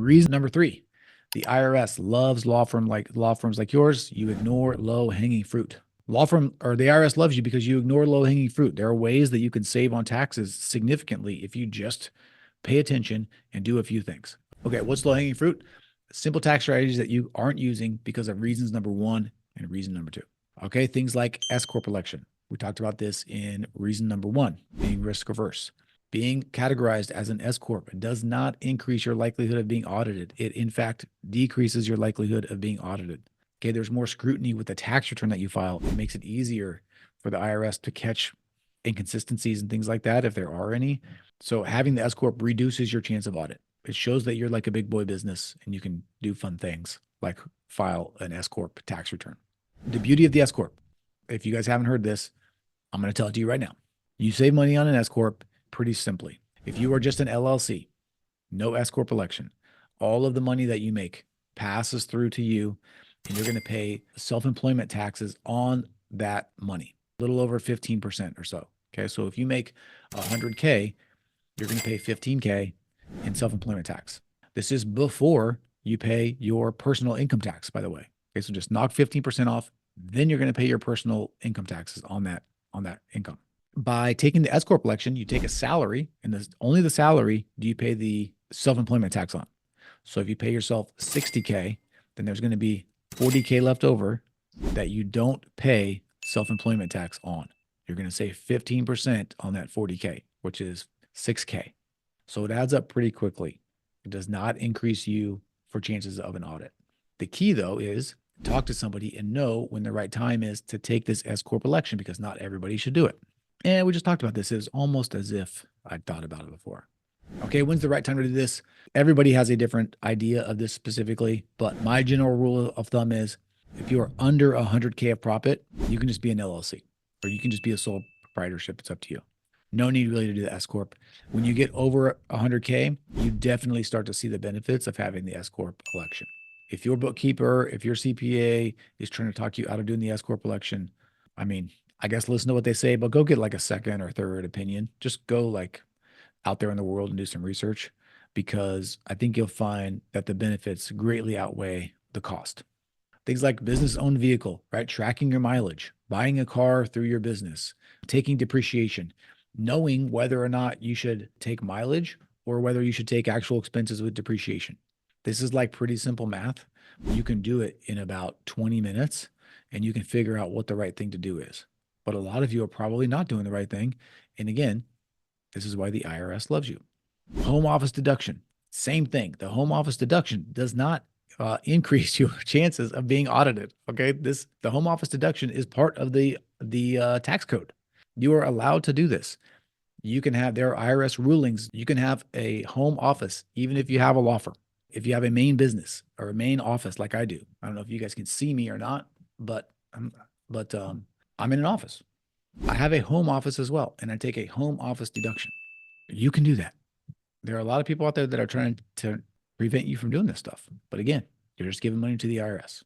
Reason number 3, the IRS loves law firms like yours. You ignore low-hanging fruit. The IRS loves you because you ignore low-hanging fruit. There are ways that you can save on taxes significantly if you just pay attention and do a few things. Okay, what's low-hanging fruit? Simple tax strategies that you aren't using because of reasons number 1 and reason number 2. Okay, things like S Corp election. We talked about this in reason number 1, being risk averse. Being categorized as an S Corp does not increase your likelihood of being audited. It, in fact, decreases your likelihood of being audited. Okay, there's more scrutiny with the tax return that you file. It makes it easier for the IRS to catch inconsistencies and things like that if there are any. So having the S Corp reduces your chance of audit. It shows that you're like a big boy business and you can do fun things like file an S Corp tax return. The beauty of the S Corp, if you guys haven't heard this, I'm going to tell it to you right now. You save money on an S Corp pretty simply. If you are just an LLC, no S Corp election, all of the money that you make passes through to you, and you're going to pay self-employment taxes on that money, a little over 15% or so. Okay, so if you make 100K, you're going to pay 15K in self-employment tax. This is before you pay your personal income tax, by the way. Okay, so just knock 15% off, then you're going to pay your personal income taxes on that income. By taking the S Corp election, you take a salary, and only the salary do you pay the self-employment tax on. So if you pay yourself 60K, then there's going to be 40K left over that you don't pay self-employment tax on. You're going to save 15% on that 40K, which is 6K. So it adds up pretty quickly. It does not increase you for chances of an audit. The key, though, is talk to somebody and know when the right time is to take this S Corp election, because not everybody should do it. And we just talked about this. It's almost as if I'd thought about it before. Okay, when's the right time to do this? Everybody has a different idea of this specifically, but my general rule of thumb is if you are under 100K of profit, you can just be an LLC, or you can just be a sole proprietorship. It's up to you. No need really to do the S Corp. When you get over 100K, you definitely start to see the benefits of having the S Corp election. If your bookkeeper, if your CPA is trying to talk you out of doing the S Corp election, I guess listen to what they say, but go get like a second or third opinion. Just go like out there in the world and do some research, because I think you'll find that the benefits greatly outweigh the cost. Things like business-owned vehicle, right? Tracking your mileage, buying a car through your business, taking depreciation, knowing whether or not you should take mileage or whether you should take actual expenses with depreciation. This is like pretty simple math. You can do it in about 20 minutes and you can figure out what the right thing to do is. But a lot of you are probably not doing the right thing. And again, this is why the IRS loves you. Home office deduction, same thing. The home office deduction does not increase your chances of being audited. Okay, the home office deduction is part of the tax code. You are allowed to do this. There are IRS rulings. You can have a home office even if you have a law firm. If you have a main business or a main office like I do. I don't know if you guys can see me or not, but I'm in an office. I have a home office as well, and I take a home office deduction. You can do that. There are a lot of people out there that are trying to prevent you from doing this stuff. But again, you're just giving money to the IRS.